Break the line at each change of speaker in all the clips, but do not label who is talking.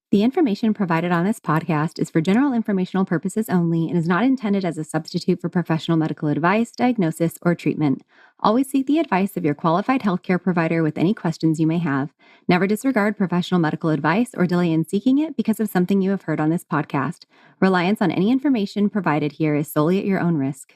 The information provided on this podcast is for general informational purposes only and is not intended as a substitute for professional medical advice, diagnosis, or treatment. Always seek the advice of your qualified healthcare provider with any questions you may have. Never disregard professional medical advice or delay in seeking it because of something you have heard on this podcast. Reliance on any information provided here is solely at your own risk.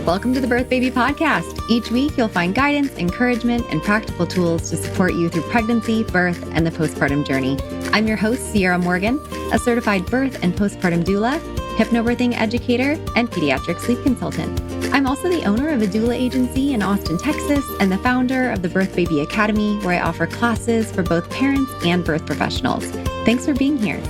Welcome to the Birth Baby Podcast. Each week, you'll find guidance, encouragement, and practical tools to support you through pregnancy, birth, and the postpartum journey. I'm your host, Ciarra Morgan, a certified birth and postpartum doula, hypnobirthing educator, and pediatric sleep consultant. I'm also the owner of a doula agency in Austin, Texas, and the founder of the Birth Baby Academy, where I offer classes for both parents and birth professionals. Thanks for being here.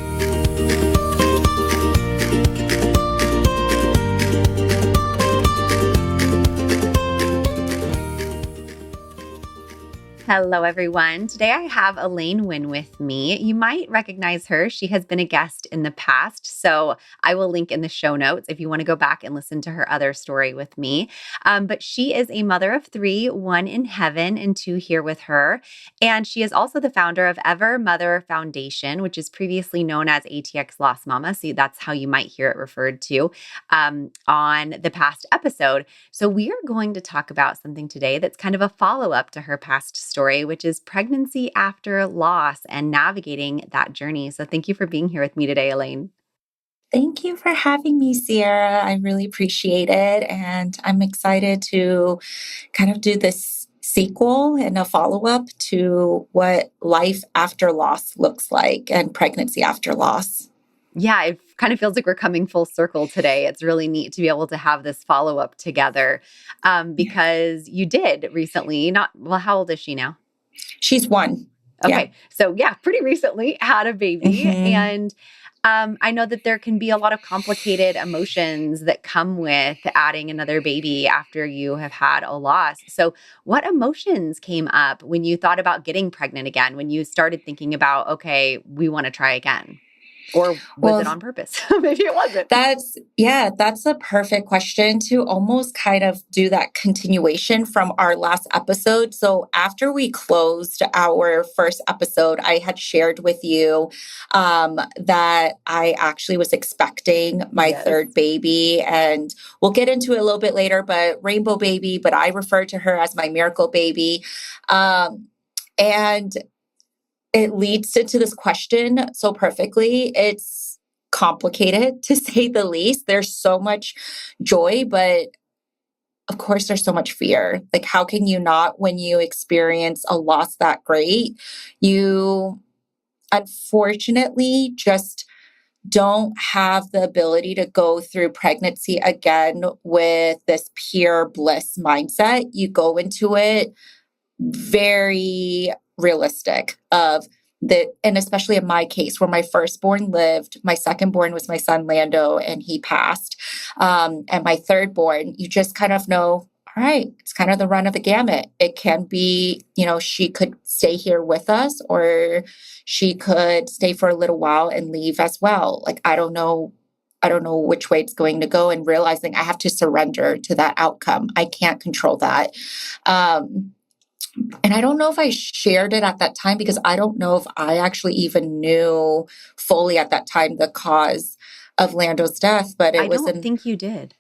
Hello, everyone. Today I have Elaine Nguyen with me. You might recognize her. She has been a guest in the past, so I will link in the show notes if you want to go back and listen to her other story with me. But she is a mother of three, one in heaven and two here with her. And she is also the founder of Ever Mother Foundation, which is previously known as ATX Lost Mama. So that's how you might hear it referred to on the past episode. So we are going to talk about something today that's kind of a follow-up to her past story, which is pregnancy after loss and navigating that journey. So thank you for being here with me today, Elaine.
Thank you for having me, Ciarra. I really appreciate it. And I'm excited to kind of do this sequel and a follow-up to what life after loss looks like and pregnancy after loss.
Yeah, it kind of feels like we're coming full circle today. It's really neat to be able to have this follow-up together because you did recently, how old is she now?
She's one.
Okay.
Yeah.
So pretty recently had a baby. And I know that there can be a lot of complicated emotions that come with adding another baby after you have had a loss. So what emotions came up when you thought about getting pregnant again, when you started thinking about, okay, we want to try again? Or was it on purpose? Maybe it wasn't.
That's a perfect question to almost kind of do that continuation from our last episode. So after we closed our first episode, I had shared with you that I actually was expecting my third baby. And we'll get into it a little bit later, but rainbow baby, but I refer to her as my miracle baby. And it leads into this question so perfectly. It's complicated, to say the least. There's so much joy, but of course, there's so much fear. Like, how can you not, when you experience a loss that great, you unfortunately just don't have the ability to go through pregnancy again with this pure bliss mindset. You go into it very realistic of that. And especially in my case, where my firstborn lived, my secondborn was my son, Lando, and he passed. And my thirdborn, you just kind of know, all right, it's kind of the run of the gamut. It can be, she could stay here with us, or she could stay for a little while and leave as well. Like, I don't know which way it's going to go, and realizing I have to surrender to that outcome. I can't control that. And I don't know if I shared it at that time, because I don't know if I actually even knew fully at that time the cause of Lando's death, but
I don't think you did.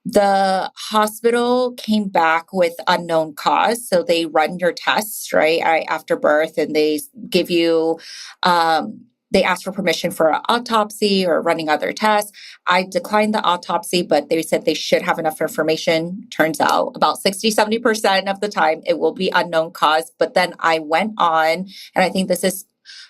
The hospital came back with unknown cause. So they run your tests, right, after birth, and they give you, they ask for permission for an autopsy or running other tests. I declined the autopsy, but they said they should have enough information. Turns out about 60-70% of the time it will be unknown cause. But then I went on, and I think this is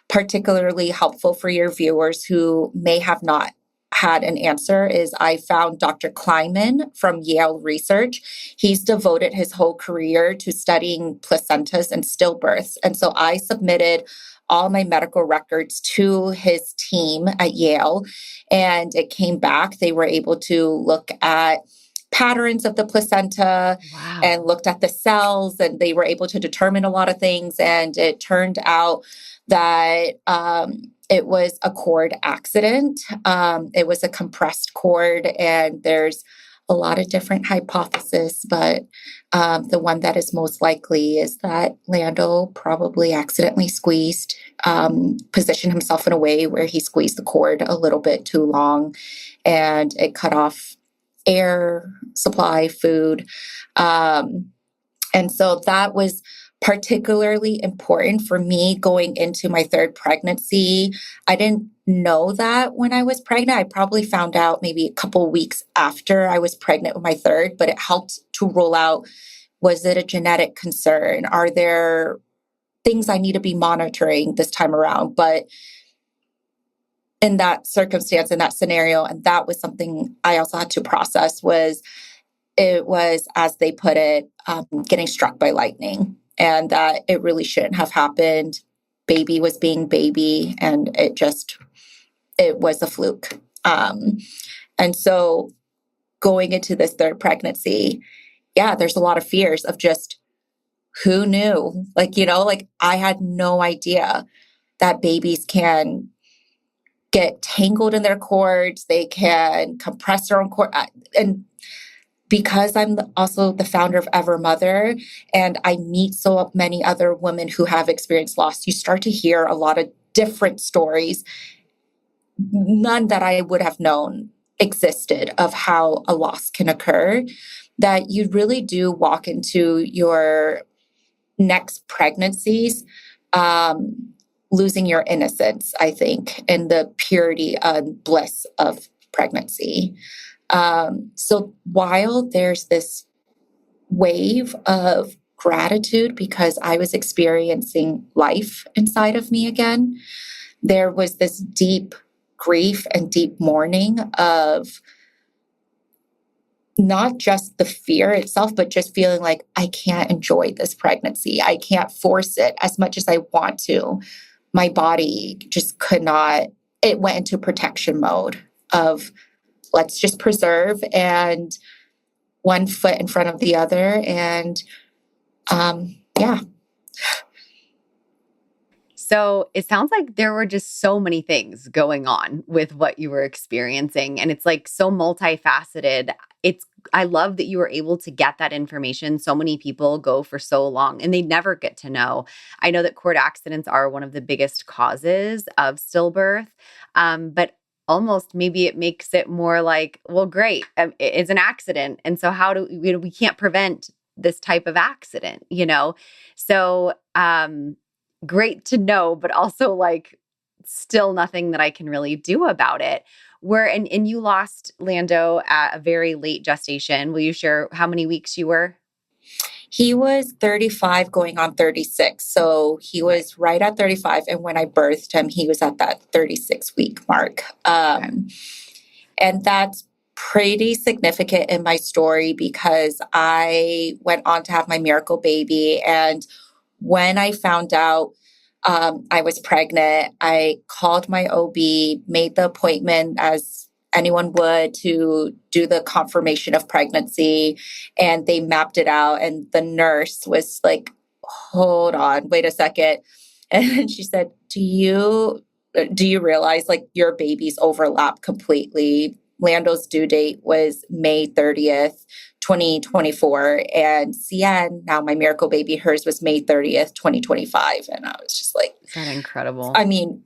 particularly helpful for your viewers who may have not had an answer, is I found Dr. Kleiman from Yale Research. He's devoted his whole career to studying placentas and stillbirths. And so I submitted all my medical records to his team at Yale, and it came back. They were able to look at patterns of the placenta and looked at the cells, and they were able to determine a lot of things. And it turned out that it was a cord accident. It was a compressed cord, and there's a lot of different hypotheses, but the one that is most likely is that Lando probably accidentally positioned himself in a way where he squeezed the cord a little bit too long, and it cut off air supply, food. And so that was particularly important for me going into my third pregnancy. I didn't know that when I was pregnant. I probably found out maybe a couple weeks after I was pregnant with my third, but it helped to rule out, was it a genetic concern? Are there things I need to be monitoring this time around? But in that circumstance, in that scenario, and that was something I also had to process, it was, as they put it, getting struck by lightning, and that it really shouldn't have happened. Baby was being baby, and it was a fluke. And so going into this third pregnancy, yeah, there's a lot of fears of just who knew? Like I had no idea that babies can get tangled in their cords, they can compress their own cord. And because I'm also the founder of Ever Mother, and I meet so many other women who have experienced loss, you start to hear a lot of different stories, none that I would have known existed, of how a loss can occur, that you really do walk into your next pregnancies losing your innocence, I think, and the purity and bliss of pregnancy. So while there's this wave of gratitude because I was experiencing life inside of me again, there was this deep grief and deep mourning of not just the fear itself, but just feeling like I can't enjoy this pregnancy. I can't force it as much as I want to. My body just could not. It went into protection mode of, let's just preserve, and one foot in front of the other. And yeah.
So it sounds like there were just so many things going on with what you were experiencing. And it's like so multifaceted. I love that you were able to get that information. So many people go for so long and they never get to know. I know that cord accidents are one of the biggest causes of stillbirth. But almost maybe it makes it more like, well, great, it's an accident. And so how do we can't prevent this type of accident, you know? So, great to know, but also like still nothing that I can really do about it. And you lost Lando at a very late gestation. Will you share how many weeks you were?
He was 35 going on 36. So he was right at 35. And when I birthed him, he was at that 36-week mark. And that's pretty significant in my story because I went on to have my miracle baby. And when I found out I was pregnant, I called my OB, made the appointment as anyone would to do the confirmation of pregnancy, and they mapped it out. And the nurse was like, hold on, wait a second. And she said, do you realize like your babies overlap completely? Lando's due date was May 30th, 2024. And Cian, now my miracle baby, hers was May 30th, 2025. And I was just like,
is that incredible?
I mean,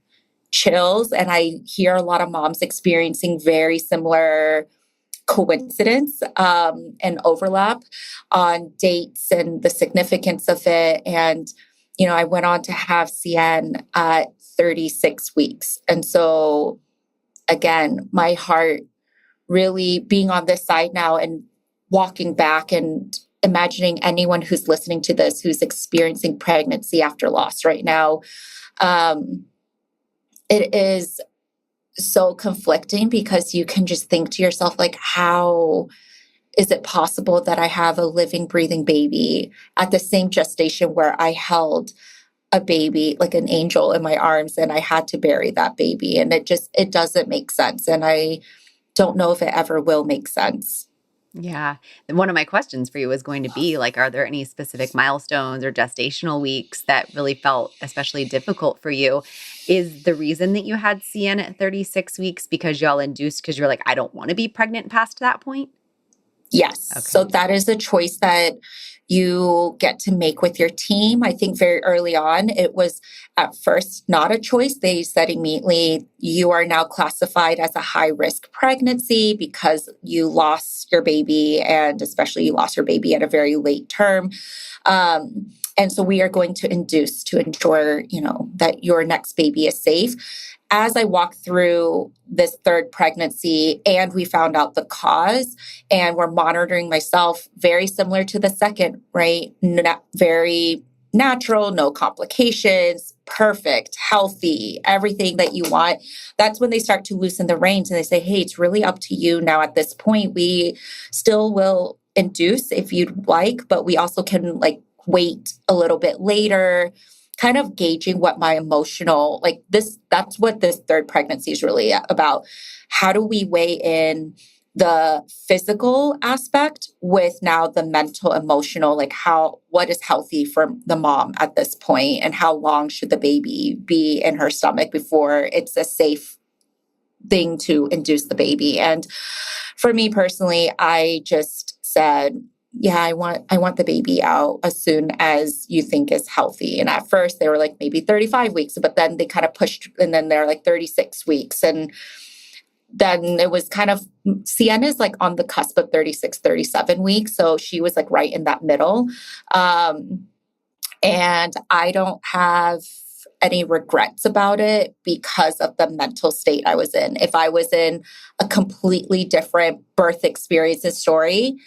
chills. And I hear a lot of moms experiencing very similar coincidence and overlap on dates and the significance of it. And, I went on to have Cian at 36 weeks. And so again, my heart really being on this side now and walking back and imagining anyone who's listening to this, who's experiencing pregnancy after loss right now. It is so conflicting because you can just think to yourself, like, how is it possible that I have a living, breathing baby at the same gestation where I held a baby, like an angel in my arms, and I had to bury that baby? And it doesn't make sense. And I don't know if it ever will make sense.
Yeah. And one of my questions for you is going to be like, are there any specific milestones or gestational weeks that really felt especially difficult for you? Is the reason that you had CN at 36 weeks because y'all induced because you're like, I don't want to be pregnant past that point?
Yes.
Okay.
So that is a choice that you get to make with your team. I think very early on, it was at first not a choice. They said immediately, you are now classified as a high risk pregnancy because you lost your baby, and especially you lost your baby at a very late term. And so we are going to induce to ensure, that your next baby is safe. As I walked through this third pregnancy and we found out the cause and we're monitoring myself, very similar to the second, right? Very natural, no complications, perfect, healthy, everything that you want. That's when they start to loosen the reins and they say, hey, it's really up to you now at this point. We still will induce if you'd like, but we also can wait a little bit later, kind of gauging what my emotional, that's what this third pregnancy is really about. How do we weigh in the physical aspect with now the mental, emotional, what is healthy for the mom at this point, and how long should the baby be in her stomach before it's a safe thing to induce the baby. And for me personally, I just said, yeah, I want the baby out as soon as you think is healthy. And at first they were like maybe 35 weeks, but then they kind of pushed, and then they're like 36 weeks. And then it was kind of, Sienna's on the cusp of 36, 37 weeks. So she was right in that middle. And I don't have any regrets about it because of the mental state I was in. If I was in a completely different birth experience and story,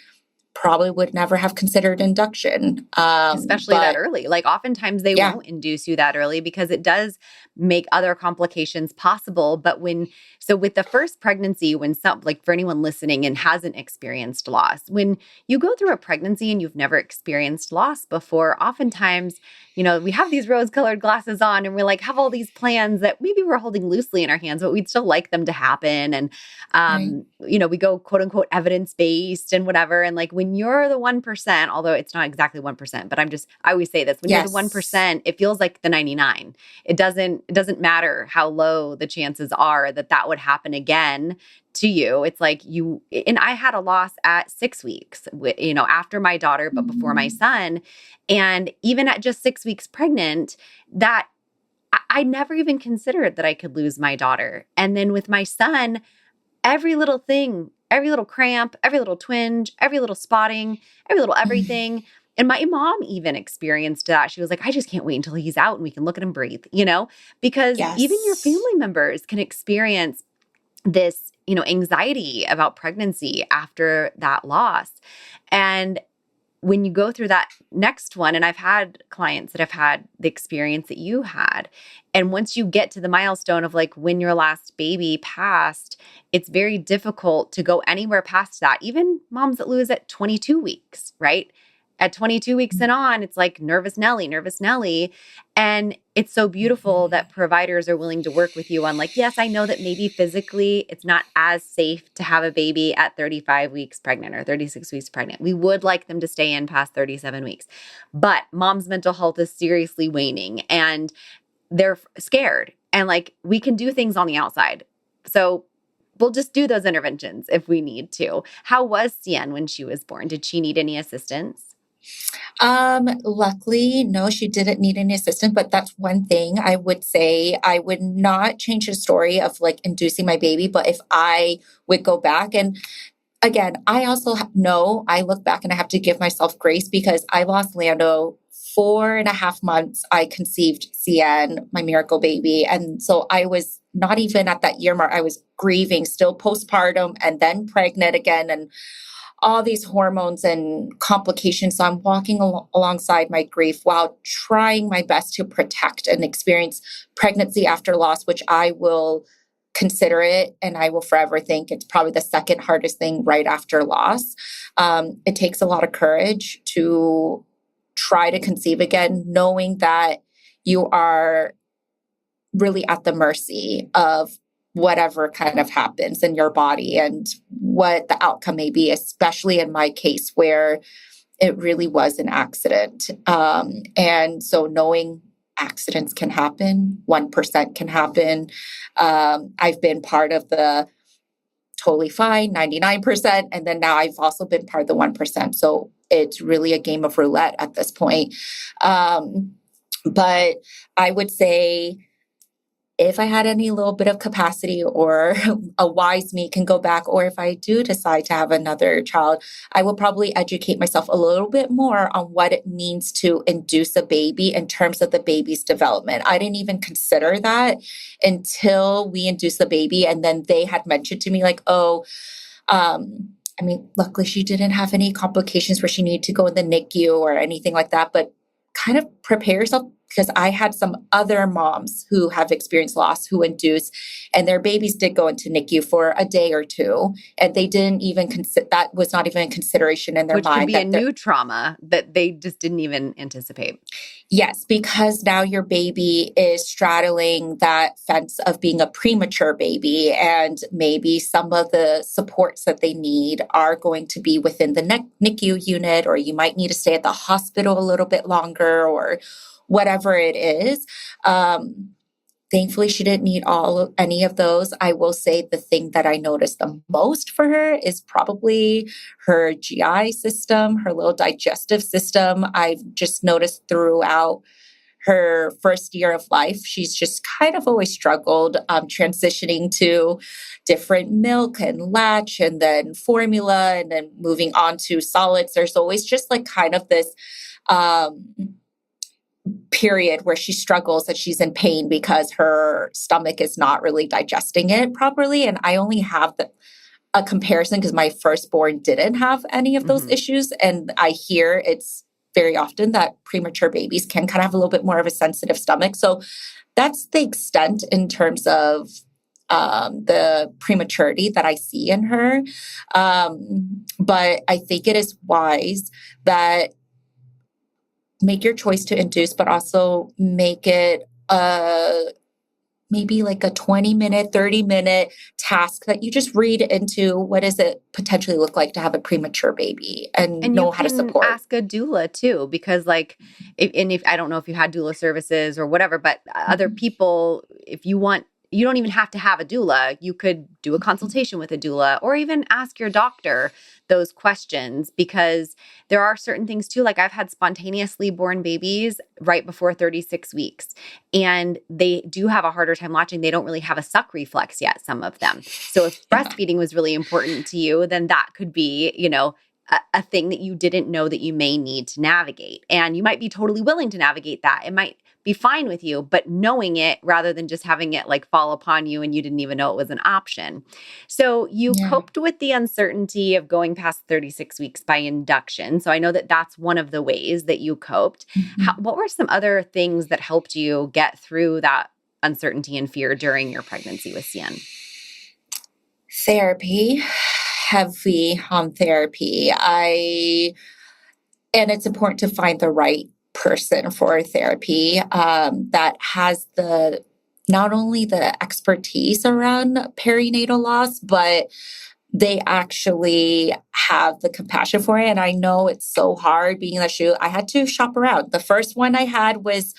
probably would never have considered induction.
Especially that early. Oftentimes they
Yeah.
won't induce you that early because it does make other complications possible. But with the first pregnancy, for anyone listening and hasn't experienced loss, when you go through a pregnancy and you've never experienced loss before, oftentimes, we have these rose-colored glasses on and we're have all these plans that maybe we're holding loosely in our hands, but we'd still like them to happen. And,
Right.
we go quote unquote evidence-based and whatever. And when you're the 1%, although it's not exactly 1%, but I always say this, when you're the 1%, it feels like the 99. It doesn't matter how low the chances are that would happen again to you. It's and I had a loss at 6 weeks, after my daughter, but before my son. And even at just 6 weeks pregnant, that I never even considered that I could lose my daughter. And then with my son, every little thing, every little cramp, every little twinge, every little spotting, every little everything. And my mom even experienced that. She was like, I just can't wait until he's out and we can look at him breathe, because even your family members can experience this, anxiety about pregnancy after that loss. And when you go through that next one, and I've had clients that have had the experience that you had, and once you get to the milestone of when your last baby passed, it's very difficult to go anywhere past that. Even moms that lose at 22 weeks, right? At 22 weeks and on, it's nervous Nelly, nervous Nelly. And it's so beautiful that providers are willing to work with you on yes, I know that maybe physically it's not as safe to have a baby at 35 weeks pregnant or 36 weeks pregnant. We would like them to stay in past 37 weeks. But mom's mental health is seriously waning and they're scared. And we can do things on the outside. So we'll just do those interventions if we need to. How was Cien when she was born? Did she need any assistance?
Luckily, no, she didn't need any assistance, but that's one thing I would say. I would not change the story of inducing my baby, but if I would go back, and again, I also know I look back and I have to give myself grace because I lost Lando 4.5 months. I conceived Cien, my miracle baby. And so I was not even at that year mark. I was grieving, still postpartum and then pregnant again. And all these hormones and complications. So I'm walking alongside my grief while trying my best to protect and experience pregnancy after loss, which I will consider it. And I will forever think it's probably the second hardest thing right after loss. It takes a lot of courage to try to conceive again, knowing that you are really at the mercy of whatever kind of happens in your body and what the outcome may be, especially in my case where it really was an accident. And so knowing accidents can happen, 1% can happen. I've been part of the totally fine, 99%. And then now I've also been part of the 1%. So it's really a game of roulette at this point. But I would say if I had any little bit of capacity, or a wise me can go back, or if I do decide to have another child, I will probably educate myself a little bit more on what it means to induce a baby in terms of the baby's development. I didn't even consider that until we induced the baby. And then they had mentioned to me like, oh, I mean, luckily she didn't have any complications where she needed to go in the NICU or anything like that, but kind of prepare yourself, because I had some other moms who have experienced loss who induce, and their babies did go into NICU for a day or two, and they didn't even consider, that was not even a consideration in their
Which
mind.
could be a new trauma that they just didn't even anticipate.
Yes, because now your baby is straddling that fence of being a premature baby, and maybe some of the supports that they need are going to be within the NICU unit, or you might need to stay at the hospital a little bit longer, or whatever it is. Thankfully, she didn't need any of those. I will say the thing that I noticed the most for her is probably her GI system, her little digestive system. I've just noticed throughout her first year of life, she's just kind of always struggled transitioning to different milk and latch and then formula and then moving on to solids. There's always just like kind of this period where she struggles, that she's in pain because her stomach is not really digesting it properly. And I only have a comparison because my firstborn didn't have any of those issues. And I hear it's very often that premature babies can kind of have a little bit more of a sensitive stomach. So that's the extent in terms of the prematurity that I see in her. But I think it is wise that make your choice to induce, but also make it maybe like a 20-minute, 30-minute task that you just read into what does it potentially look like to have a premature baby and know how to support.
Ask a doula too, because like, if I don't know if you had doula services or whatever, but other people, if you want, you don't even have to have a doula. You could do a consultation with a doula, or even ask your doctor those questions, because there are certain things too. Like I've had spontaneously born babies right before 36 weeks, and they do have a harder time latching. They don't really have a suck reflex yet, some of them. So if breastfeeding was really important to you, then that could be, a thing that you didn't know that you may need to navigate. And you might be totally willing to navigate that. It might be fine with you, but knowing it rather than just having it like fall upon you and you didn't even know it was an option. So you coped with the uncertainty of going past 36 weeks by induction. So I know that that's one of the ways that you coped. What were some other things that helped you get through that uncertainty and fear during your pregnancy with Cian?
Therapy. Heavy on therapy. And it's important to find the right person for therapy that has not only the expertise around perinatal loss, but they actually have the compassion for it. And I know it's so hard being in the shoe. I had to shop around. The first one I had was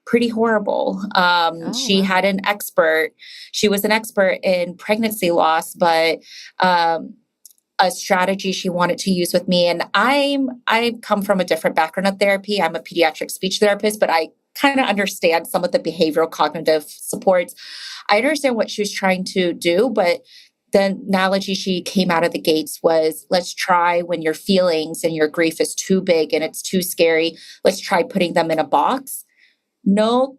pretty horrible. She had an expert. She was an expert in pregnancy loss, but a strategy she wanted to use with me. And I come from a different background of therapy. I'm a pediatric speech therapist, but I kind of understand some of the behavioral cognitive supports. I understand what she was trying to do, but the analogy she came out of the gates was, let's try when your feelings and your grief is too big and it's too scary, let's try putting them in a box. No,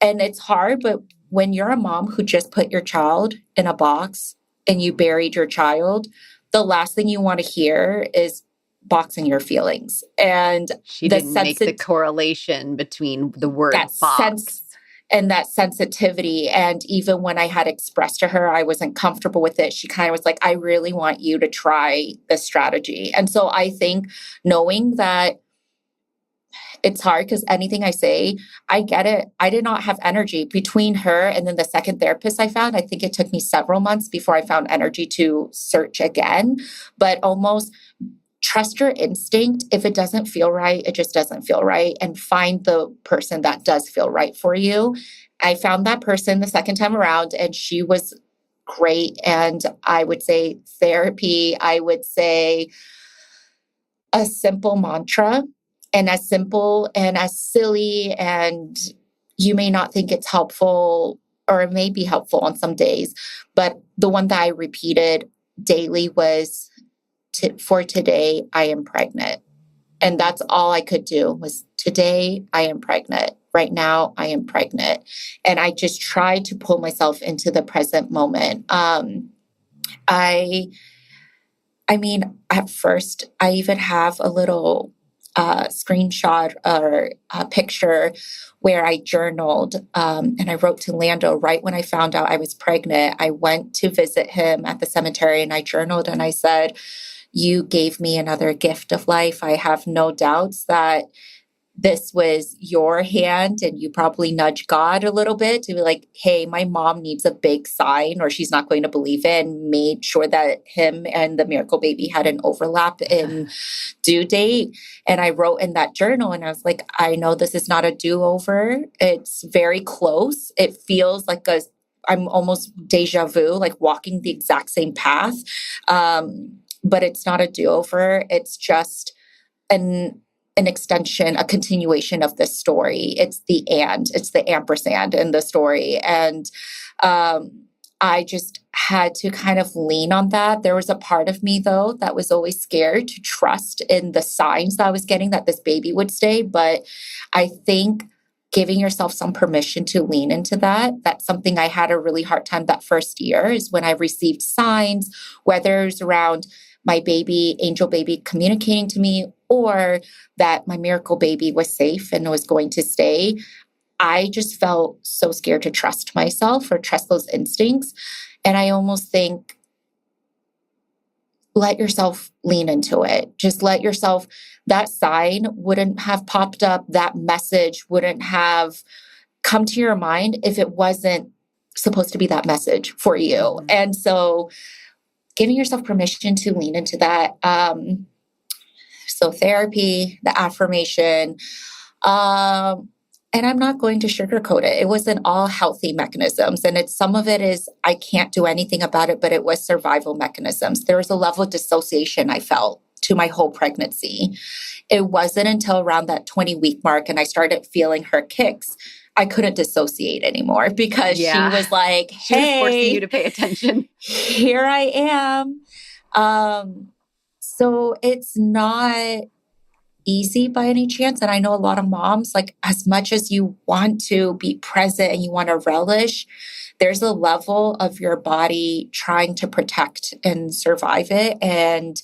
and it's hard, but when you're a mom who just put your child in a box and you buried your child, the last thing you want to hear is boxing your feelings. And
she didn't make the correlation between the word box
and that sensitivity. And even when I had expressed to her I wasn't comfortable with it, she kind of was like, I really want you to try this strategy. And so I think knowing that it's hard, because anything I say, I get it. I did not have energy between her and then the second therapist I found. I think it took me several months before I found energy to search again, but almost trust your instinct. If it doesn't feel right, it just doesn't feel right, and find the person that does feel right for you. I found that person the second time around, and she was great. And I would say therapy, I would say a simple mantra, and as simple and as silly, and you may not think it's helpful, or it may be helpful on some days, but the one that I repeated daily was, for today, I am pregnant. And that's all I could do was, today I am pregnant. Right now I am pregnant. And I just tried to pull myself into the present moment. I mean, at first, I even have a little screenshot or a picture where I journaled, and I wrote to Lando right when I found out I was pregnant. I went to visit him at the cemetery and I journaled and I said, "You gave me another gift of life. I have no doubts that this was your hand, and you probably nudged God a little bit to be like, hey, my mom needs a big sign or she's not going to believe it," and made sure that him and the miracle baby had an overlap in due date. And I wrote in that journal and I was like, I know this is not a do-over. It's very close. It feels like I'm almost deja vu, like walking the exact same path. But it's not a do-over. It's just an extension, a continuation of this story. It's the ampersand in the story. And I just had to kind of lean on that. There was a part of me, though, that was always scared to trust in the signs that I was getting that this baby would stay. But I think giving yourself some permission to lean into that's something I had a really hard time that first year, is when I received signs, whether it's around my baby, angel baby, communicating to me, or that my miracle baby was safe and was going to stay. I just felt so scared to trust myself or trust those instincts. And I almost think, let yourself lean into it. Just let yourself, that sign wouldn't have popped up, that message wouldn't have come to your mind if it wasn't supposed to be that message for you. Mm-hmm. And so giving yourself permission to lean into that. So therapy, the affirmation, and I'm not going to sugarcoat it. It wasn't all healthy mechanisms. And some of it is, I can't do anything about it, but it was survival mechanisms. There was a level of dissociation I felt to my whole pregnancy. It wasn't until around that 20-week mark and I started feeling her kicks, I couldn't dissociate anymore, because she was like, hey,
she was forcing you to pay attention.
Here I am. So it's not easy by any chance. And I know a lot of moms, like, as much as you want to be present and you want to relish, there's a level of your body trying to protect and survive it. And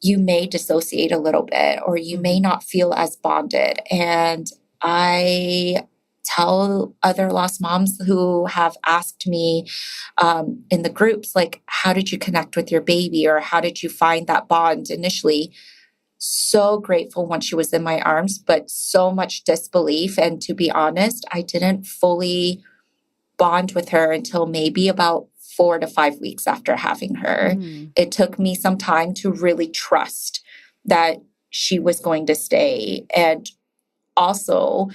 you may dissociate a little bit, or you may not feel as bonded. And I tell other lost moms who have asked me in the groups, like, how did you connect with your baby, or how did you find that bond initially? So grateful once she was in my arms, but so much disbelief. And to be honest, I didn't fully bond with her until maybe about 4 to 5 weeks after having her. It took me some time to really trust that she was going to stay. And also,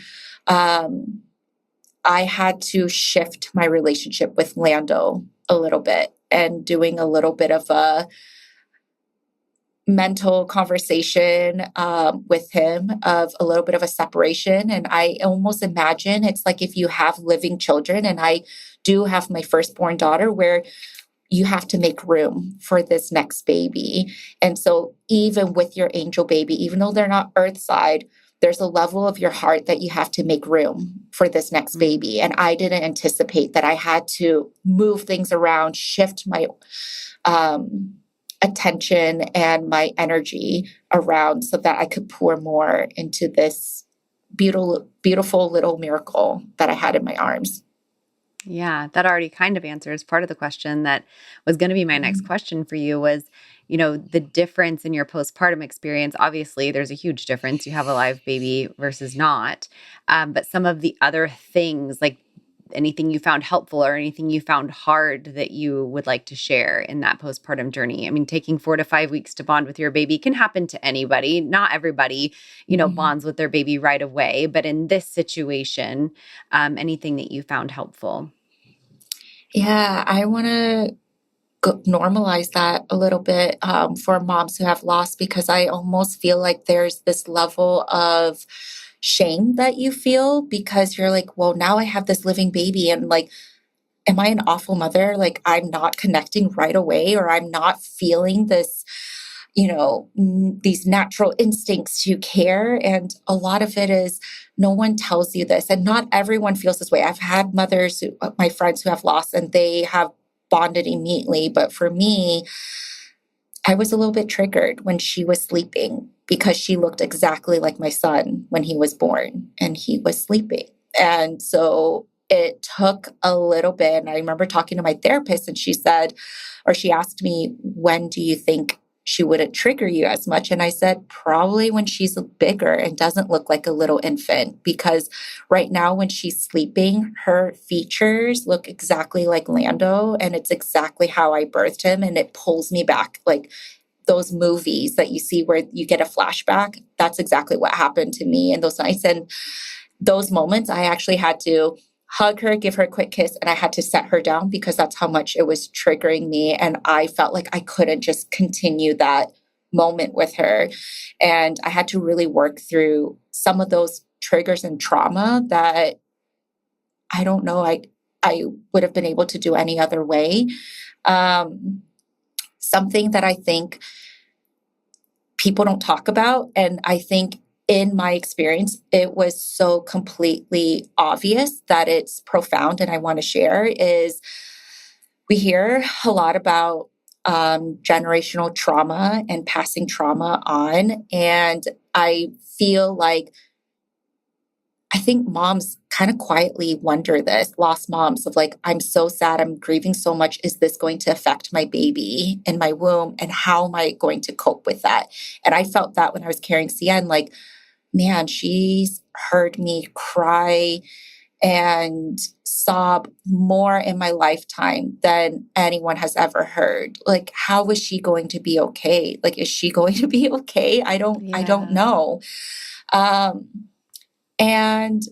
I had to shift my relationship with Lando a little bit, and doing a little bit of a mental conversation with him of a little bit of a separation. And I almost imagine it's like if you have living children, and I do have my firstborn daughter, where you have to make room for this next baby. And so even with your angel baby, even though they're not earthside, there's a level of your heart that you have to make room for this next baby. And I didn't anticipate that I had to move things around, shift my attention and my energy around so that I could pour more into this beautiful, beautiful little miracle that I had in my arms.
Yeah, that already kind of answers part of the question that was going to be my next question for you was, the difference in your postpartum experience. Obviously, there's a huge difference. You have a live baby versus not. But some of the other things, like anything you found helpful or anything you found hard that you would like to share in that postpartum journey. I mean, taking 4 to 5 weeks to bond with your baby can happen to anybody. Not everybody, bonds with their baby right away. But in this situation, anything that you found helpful?
Yeah, I want to normalize that a little bit for moms who have lost, because I almost feel like there's this level of shame that you feel because you're like, well, now I have this living baby, and like, am I an awful mother? Like, I'm not connecting right away, or I'm not feeling this, these natural instincts to care. And a lot of it is no one tells you this, and not everyone feels this way. I've had mothers, my friends who have lost, and they have bonded immediately. But for me, I was a little bit triggered when she was sleeping because she looked exactly like my son when he was born and he was sleeping. And so it took a little bit. And I remember talking to my therapist, and she said, or she asked me, when do you think she wouldn't trigger you as much? And I said, probably when she's bigger and doesn't look like a little infant, because right now when she's sleeping, her features look exactly like Lando, and it's exactly how I birthed him. And it pulls me back, like those movies that you see where you get a flashback. That's exactly what happened to me in those nights. And those moments, I actually had to hug her, give her a quick kiss, and I had to set her down because that's how much it was triggering me. And I felt like I couldn't just continue that moment with her. And I had to really work through some of those triggers and trauma that I don't know I would have been able to do any other way. Something that I think people don't talk about, and I think in my experience, it was so completely obvious that it's profound and I want to share, is we hear a lot about generational trauma and passing trauma on. And I feel like, I think moms kind of quietly wonder this, lost moms, of like, I'm so sad, I'm grieving so much. Is this going to affect my baby in my womb? And how am I going to cope with that? And I felt that when I was carrying Sia, and like, man, she's heard me cry and sob more in my lifetime than anyone has ever heard. Like, how is she going to be okay? Like, is she going to be okay? I don't know. And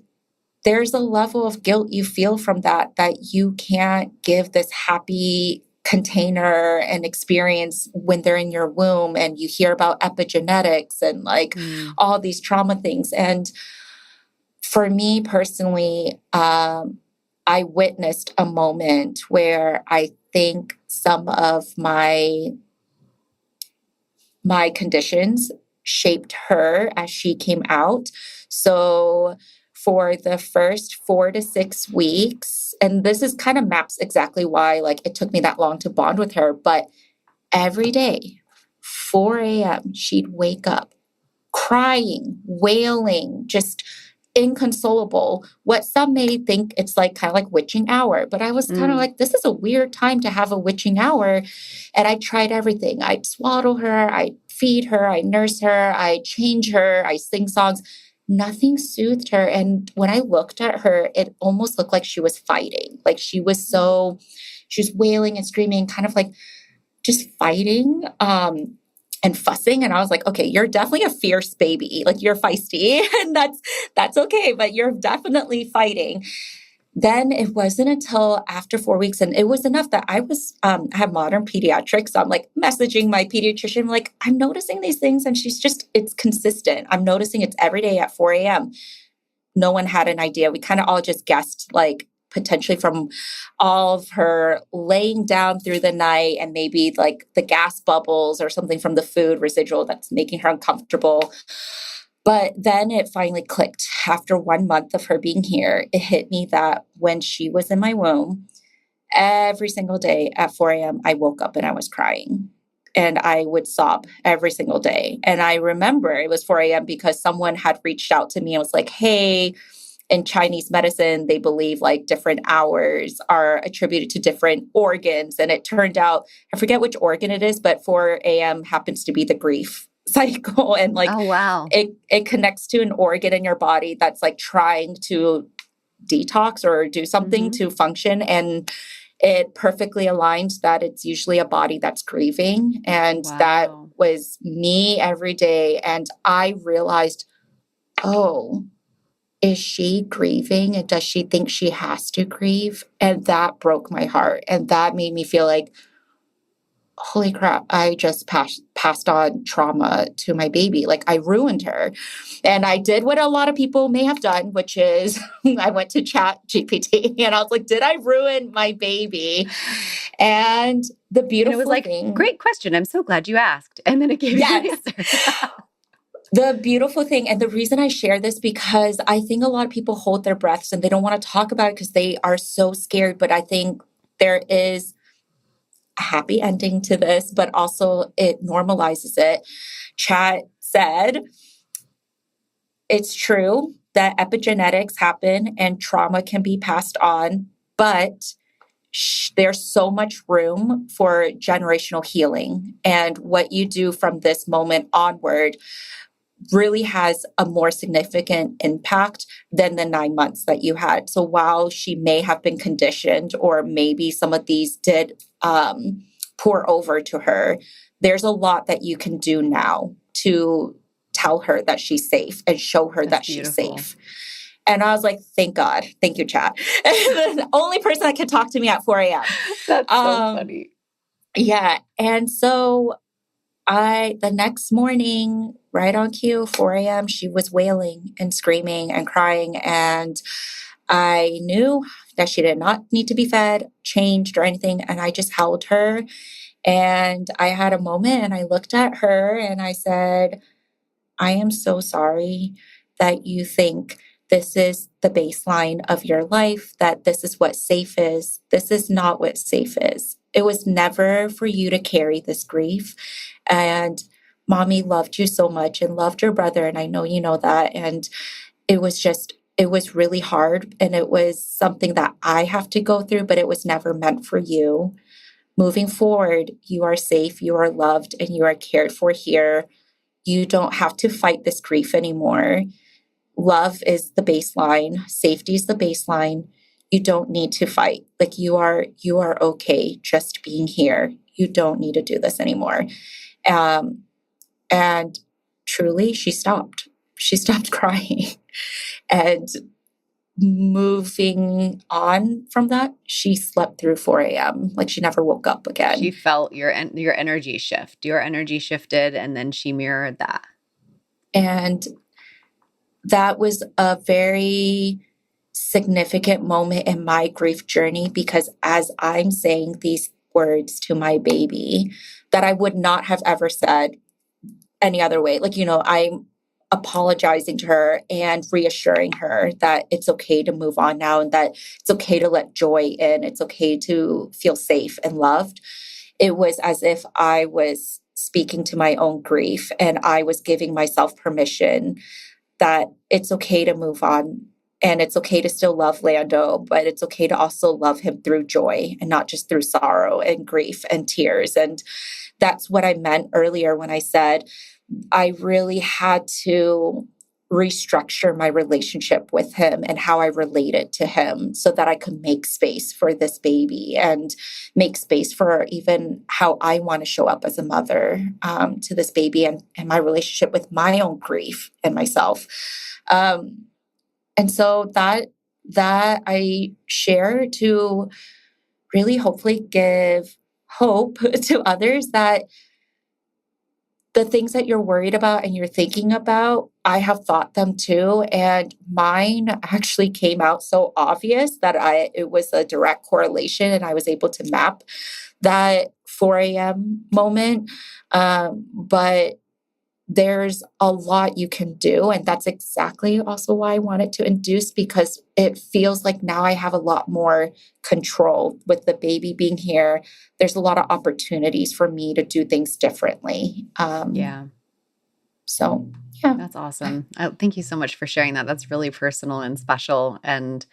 there's a level of guilt you feel from that you can't give this happy container and experience when they're in your womb, and you hear about epigenetics and like all these trauma things. And for me personally, I witnessed a moment where I think some of my conditions shaped her as she came out. So for the first 4 to 6 weeks, and this is kind of maps exactly why like it took me that long to bond with her, but every day, 4 a.m., she'd wake up crying, wailing, just inconsolable. What some may think it's like kind of like witching hour, but I was kind of like, this is a weird time to have a witching hour. And I tried everything. I'd swaddle her, I feed her, I nurse her, I change her, I sing songs. Nothing soothed her. And when I looked at her, it almost looked like she was fighting. Like she was wailing and screaming, kind of like just fighting. And fussing. And I was like, okay, you're definitely a fierce baby. Like you're feisty, and that's okay, but you're definitely fighting. Then it wasn't until after 4 weeks, and it was enough that I was I have modern pediatrics. So I'm like messaging my pediatrician, like, I'm noticing these things, and it's consistent. I'm noticing it's every day at 4 a.m. No one had an idea. We kind of all just guessed, like, potentially from all of her laying down through the night and maybe like the gas bubbles or something from the food residual that's making her uncomfortable. But then it finally clicked after 1 month of her being here. It hit me that when she was in my womb, every single day at 4 a.m., I woke up and I was crying. And I would sob every single day. And I remember it was 4 a.m. because someone had reached out to me and was like, hey, in Chinese medicine, they believe like different hours are attributed to different organs. And it turned out, I forget which organ it is, but 4 a.m. happens to be the grief cycle. And like,
oh, wow.
it connects to an organ in your body that's like trying to detox or do something to function. And it perfectly aligned that it's usually a body that's grieving. And that was me every day. And I realized, oh, is she grieving and does she think she has to grieve? And that broke my heart. And that made me feel like, holy crap, I just passed on trauma to my baby. Like I ruined her. And I did what a lot of people may have done, which is I went to Chat GPT and I was like, did I ruin my baby? And the
And it was
beautiful
like,
thing,
great question. I'm so glad you asked. And then it gave you an
yes,
answer.
the beautiful thing, and the reason I share this because I think a lot of people hold their breaths and they don't want to talk about it because they are so scared. But I think there is a happy ending to this, but also it normalizes it. Chat said, it's true that epigenetics happen and trauma can be passed on, but there's so much room for generational healing. And what you do from this moment onward really has a more significant impact than the 9 months that you had. So while she may have been conditioned, or maybe some of these did pour over to her, there's a lot that you can do now to tell her that she's safe and show her
That's
that she's
beautiful.
safe. And I was like, thank God. Thank you, Chat. The only person that could talk to me at 4 a.m.
That's so funny.
Yeah. And so the next morning, right on cue, 4 a.m., she was wailing and screaming and crying. And I knew that she did not need to be fed, changed, or anything. And I just held her. And I had a moment and I looked at her and I said, I am so sorry that you think this is the baseline of your life, that this is what safe is. This is not what safe is. It was never for you to carry this grief. And mommy loved you so much and loved your brother. And I know you know that. And it was really hard. And it was something that I have to go through, but it was never meant for you. Moving forward, you are safe, you are loved, and you are cared for here. You don't have to fight this grief anymore. Love is the baseline. Safety is the baseline. You don't need to fight. Like you are okay just being here. You don't need to do this anymore. Um, and truly, she stopped. She stopped crying. And moving on from that, she slept through 4 a.m. Like she never woke up
She
again.
felt your energy shift. Your energy shifted, and then she mirrored that.
And that was a very significant moment in my grief journey because as I'm saying these words to my baby that I would not have ever said any other way, like, I'm apologizing to her and reassuring her that it's okay to move on now and that it's okay to let joy in. It's okay to feel safe and loved. It was as if I was speaking to my own grief and I was giving myself permission that it's okay to move on and it's okay to still love Lando, but it's okay to also love him through joy and not just through sorrow and grief and tears. And that's what I meant earlier when I said I really had to restructure my relationship with him and how I related to him so that I could make space for this baby and make space for even how I want to show up as a mother to this baby and my relationship with my own grief and myself. And so that I share to really hopefully give hope to others that the things that you're worried about and you're thinking about, I have thought them too. And mine actually came out so obvious that it was a direct correlation and I was able to map that 4 a.m. moment. But there's a lot you can do. And that's exactly also why I wanted to induce because it feels like now I have a lot more control with the baby being here. There's a lot of opportunities for me to do things differently.
Yeah.
So, yeah.
That's awesome. Thank you so much for sharing that. That's really personal and special. And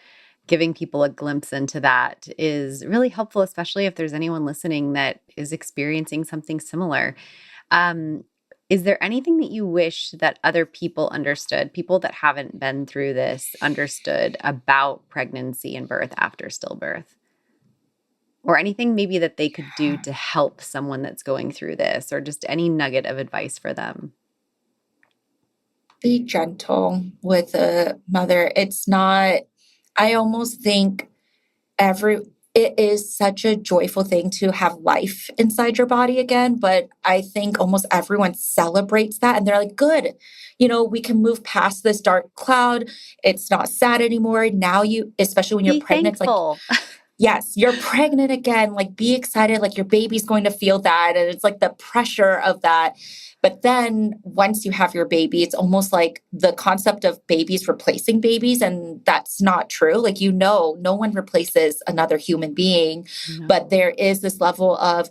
giving people a glimpse into that is really helpful, especially if there's anyone listening that is experiencing something similar. Um, is there anything that you wish that other people understood, people that haven't been through this understood about pregnancy and birth after stillbirth? Or anything maybe that they could do to help someone that's going through this, or just any nugget of advice for them?
Be gentle with a mother. It's not, I almost think it is such a joyful thing to have life inside your body again. But I think almost everyone celebrates that and they're like, good, we can move past this dark cloud. It's not sad anymore. Now especially when you're
Be
pregnant, it's like,
thankful.
yes, you're pregnant again. Like, be excited. Like, your baby's going to feel that. And it's like the pressure of that. But then once you have your baby, it's almost like the concept of babies replacing babies. And that's not true. Like, no one replaces another human being.
No.
But there is this level of,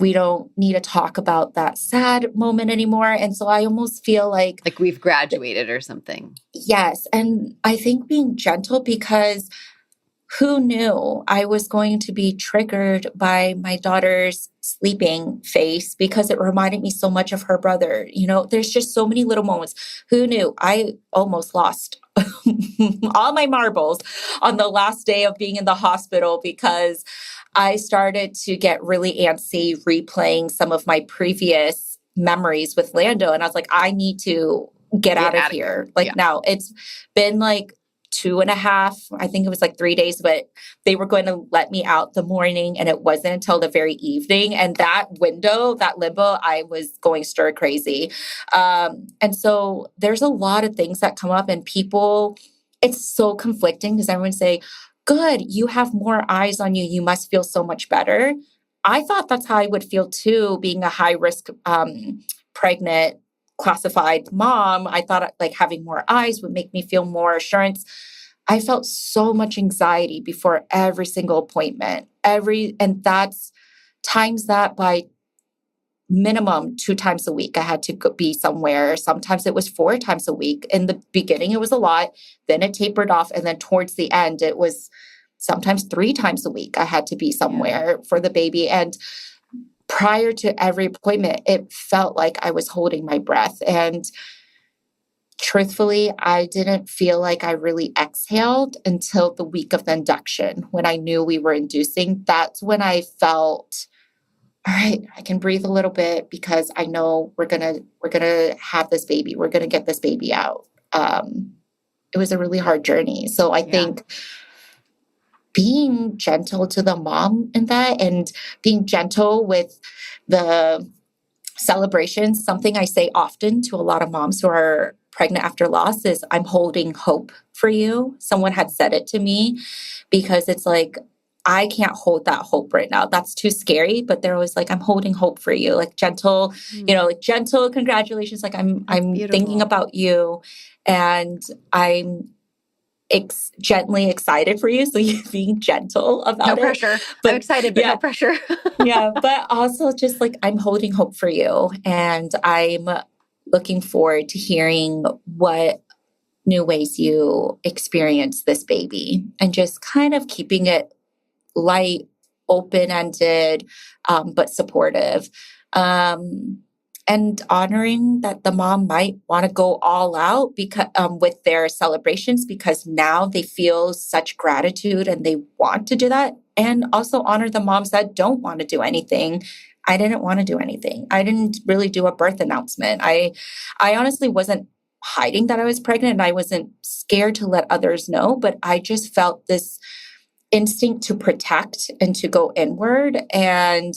we don't need to talk about that sad moment anymore. And so I almost feel like
we've graduated or something.
Yes. And I think being gentle, because who knew I was going to be triggered by my daughter's sleeping face because it reminded me so much of her brother. There's just so many little moments. Who knew? I almost lost all my marbles on the last day of being in the hospital because I started to get really antsy replaying some of my previous memories with Lando. And I was like, I need to get out of here. Now it's been like 2.5, I think it was like 3 days, but they were going to let me out the morning and it wasn't until the very evening. And that window, that limbo, I was going stir crazy. And so there's a lot of things that come up and people, it's so conflicting because everyone say, good, you have more eyes on you. You must feel so much better. I thought that's how I would feel too, being a high risk pregnant classified mom. I thought like having more eyes would make me feel more assurance. I felt so much anxiety before every single appointment, and that's times that by minimum 2 times a week. I had to be somewhere. Sometimes it was 4 times a week. In the beginning, it was a lot. Then it tapered off. And then towards the end, it was sometimes 3 times a week. I had to be somewhere for the baby. And prior to every appointment, it felt like I was holding my breath. And truthfully, I didn't feel like I really exhaled until the week of the induction when I knew we were inducing. That's when I felt, all right, I can breathe a little bit because I know we're gonna have this baby. We're gonna get this baby out. It was a really hard journey. So I think being gentle to the mom in that and being gentle with the celebrations, something I say often to a lot of moms who are pregnant after loss is, I'm holding hope for you. Someone had said it to me because it's like, I can't hold that hope right now. That's too scary. But they're always like, I'm holding hope for you. Like gentle, like gentle congratulations. Like I'm thinking about you and I'm gently excited for you. So you're being gentle about
it. No pressure. But, I'm excited, but no pressure.
But also just like, I'm holding hope for you. And I'm looking forward to hearing what new ways you experience this baby and just kind of keeping it light, open-ended, but supportive. And honoring that the mom might want to go all out because with their celebrations because now they feel such gratitude and they want to do that. And also honor the moms that don't want to do anything. I didn't want to do anything. I didn't really do a birth announcement. I honestly wasn't hiding that I was pregnant and I wasn't scared to let others know, but I just felt this instinct to protect and to go inward. And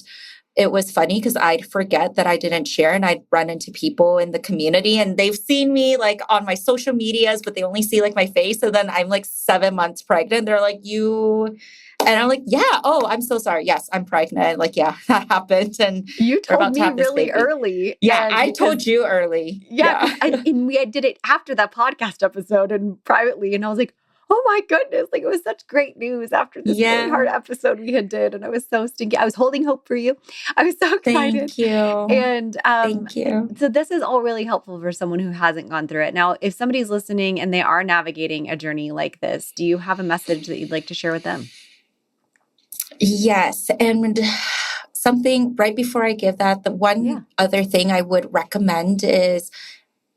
it was funny because I'd forget that I didn't share and I'd run into people in the community and they've seen me like on my social medias, but they only see like my face. So then I'm like 7 months pregnant. They're like, you, and I'm like, yeah, oh, I'm so sorry. Yes, I'm pregnant. Like, yeah, that happened. And
you told me really early.
Yeah, I told you early.
Yeah. And we did it after that podcast episode and privately. And I was like, oh my goodness, like it was such great news after this really hard episode we had did. And I was so stinky. I was holding hope for you. I was so excited.
Thank you.
And
thank you.
So this is all really helpful for someone who hasn't gone through it. Now, if somebody's listening and they are navigating a journey like this, do you have a message that you'd like to share with them?
Yes. And something right before I give that, the one other thing I would recommend is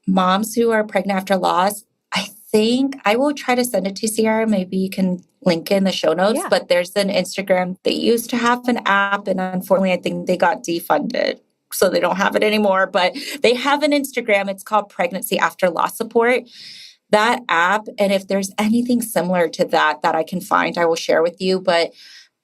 moms who are pregnant after loss. I think I will try to send it to Ciarra. Maybe you can link in the show notes, but there's an Instagram. They used to have an app and unfortunately I think they got defunded. so they don't have it anymore, but they have an Instagram. It's called Pregnancy After Loss Support. That app, and if there's anything similar to that I can find, I will share with you. But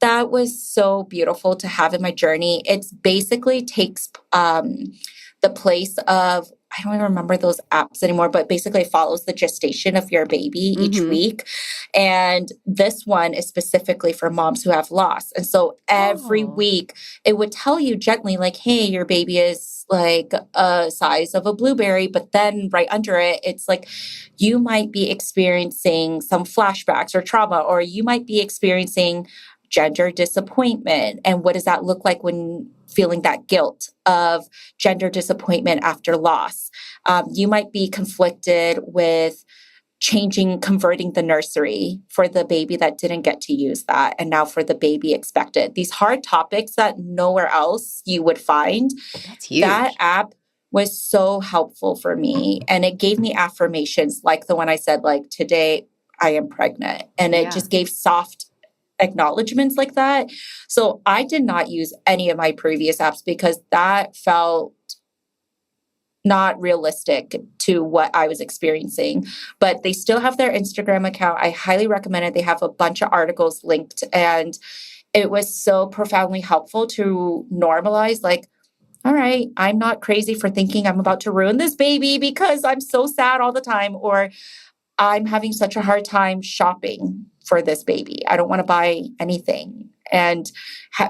that was so beautiful to have in my journey. It's basically takes the place of, I don't even remember those apps anymore, but basically it follows the gestation of your baby each week. And this one is specifically for moms who have lost. And so every week it would tell you gently, like, hey, your baby is like a size of a blueberry. But then right under it, it's like, you might be experiencing some flashbacks or trauma, or you might be experiencing gender disappointment. And what does that look like when feeling that guilt of gender disappointment after loss? You might be conflicted with converting the nursery for the baby that didn't get to use that. And now for the baby expected. These hard topics that nowhere else you would find.
That's huge.
That app was so helpful for me. And it gave me affirmations like the one I said, like, today I am pregnant. And it just gave soft acknowledgments like that. So I did not use any of my previous apps because that felt not realistic to what I was experiencing. But they still have their Instagram account. I highly recommend it. They have a bunch of articles linked, and it was so profoundly helpful to normalize, like, all right, I'm not crazy for thinking I'm about to ruin this baby because I'm so sad all the time, or I'm having such a hard time shopping for this baby. I don't want to buy anything. And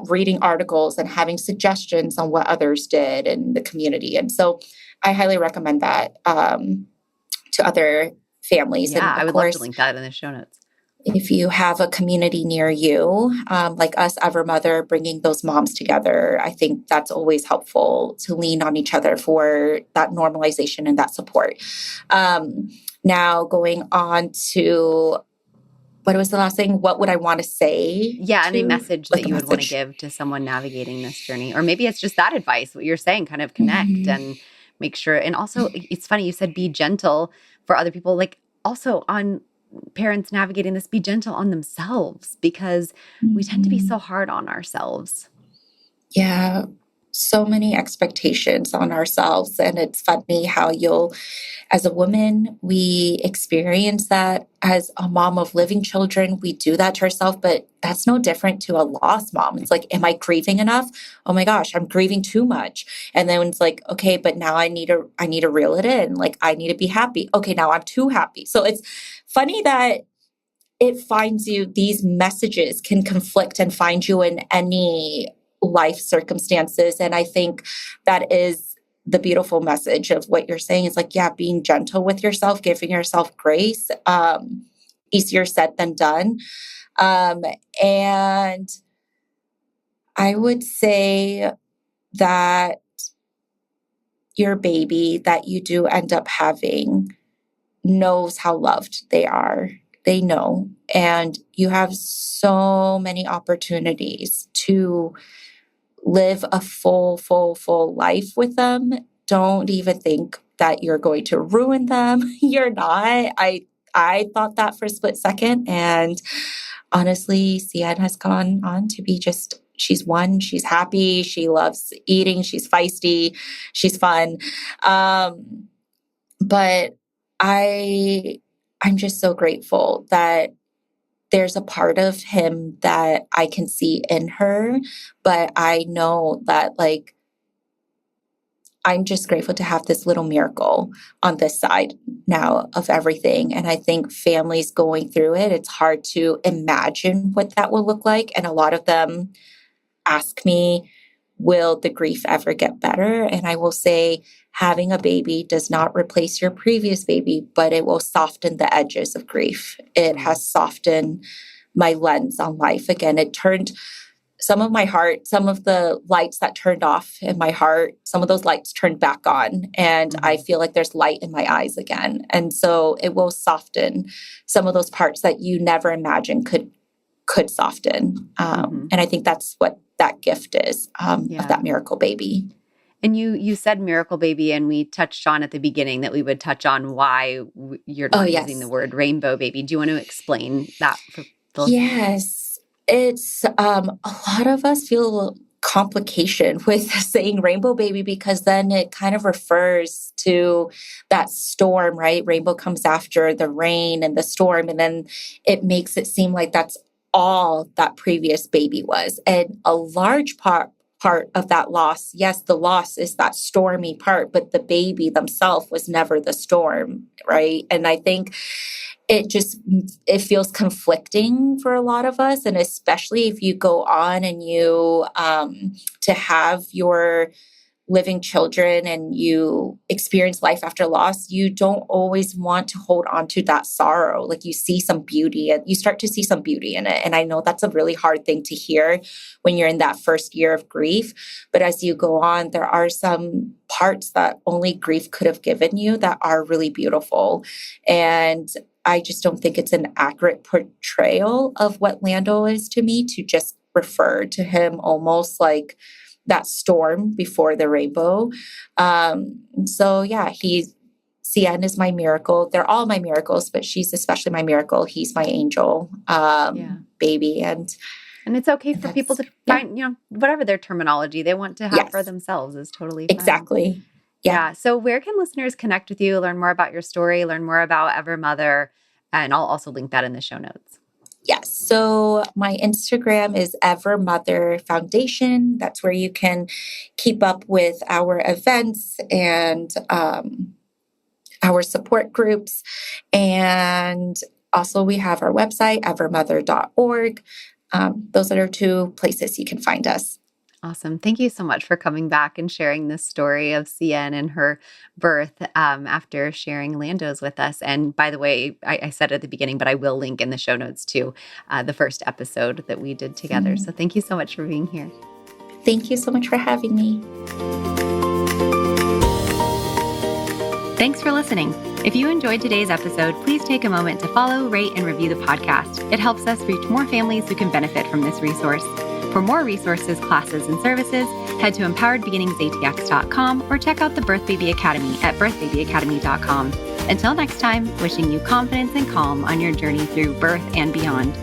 reading articles and having suggestions on what others did in the community. And so I highly recommend that to other families.
Yeah,
and
I would love to link that in the show notes.
If you have a community near you, like us, Evermother, bringing those moms together, I think that's always helpful to lean on each other for that normalization and that support. Now going on to, what was the last thing? What would I want to say?
Yeah, any message that you would want to give to someone navigating this journey? Or maybe it's just that advice, what you're saying, kind of connect and make sure. And also, it's funny, you said be gentle for other people. Like also on parents navigating this, be gentle on themselves because we tend to be so hard on ourselves.
Yeah. So many expectations on ourselves. And it's funny how as a woman, we experience that. As a mom of living children, we do that to ourselves, but that's no different to a lost mom. It's like, am I grieving enough? Oh my gosh, I'm grieving too much. And then it's like, okay, but now I need to reel it in. Like, I need to be happy. Okay, now I'm too happy. So it's funny that it finds you, these messages can conflict and find you in any life circumstances. And I think that is the beautiful message of what you're saying is like, yeah, being gentle with yourself, giving yourself grace, easier said than done. And I would say that your baby that you do end up having knows how loved they are. They know. And you have so many opportunities to live a full life with them. Don't even think that you're going to ruin them. You're not. I thought that for a split second. And honestly, Cian has gone on to be just, she's one, she's happy, she loves eating, she's feisty, she's fun. But I'm just so grateful that there's a part of him that I can see in her, but I know that, like, I'm just grateful to have this little miracle on this side now of everything. And I think families going through it, it's hard to imagine what that will look like. And a lot of them ask me, will the grief ever get better? And I will say, having a baby does not replace your previous baby, but it will soften the edges of grief. It has softened my lens on life. Again, it turned some of the lights that turned off in my heart, some of those lights turned back on. And I feel like there's light in my eyes again. And so it will soften some of those parts that you never imagined could soften. And I think that's what that gift is of that miracle baby.
And you said miracle baby, and we touched on at the beginning that we would touch on why you're not using the word rainbow baby. Do you want to explain that for the
Yes. It's a lot of us feel complication with saying rainbow baby, because then it kind of refers to that storm, right? Rainbow comes after the rain and the storm, and then it makes it seem like that's all that previous baby was. And a large part of that loss, yes, the loss is that stormy part, but the baby themselves was never the storm, right? And I think it feels conflicting for a lot of us. And especially if you go on and you to have your living children and you experience life after loss, you don't always want to hold on to that sorrow. Like you see some beauty and you start to see some beauty in it. And I know that's a really hard thing to hear when you're in that first year of grief. But as you go on, there are some parts that only grief could have given you that are really beautiful. And I just don't think it's an accurate portrayal of what Lando is to me, to just refer to him almost like that storm before the rainbow. So yeah, Cian is my miracle. They're all my miracles, but she's especially my miracle. He's my angel, baby. And
it's okay for people to find, whatever their terminology they want to have for themselves is totally fine.
Exactly.
Yeah. So where can listeners connect with you, learn more about your story, learn more about Evermother? And I'll also link that in the show notes.
Yes. So my Instagram is Evermother Foundation. That's where you can keep up with our events and our support groups. And also we have our website, evermother.org. Those are 2 places you can find us.
Awesome. Thank you so much for coming back and sharing this story of Cian and her birth after sharing Lando's with us. And by the way, I said at the beginning, but I will link in the show notes to the first episode that we did together. So thank you so much for being here.
Thank you so much for having me.
Thanks for listening. If you enjoyed today's episode, please take a moment to follow, rate, and review the podcast. It helps us reach more families who can benefit from this resource. For more resources, classes, and services, head to empoweredbeginningsatx.com or check out the Birth Baby Academy at birthbabyacademy.com. Until next time, wishing you confidence and calm on your journey through birth and beyond.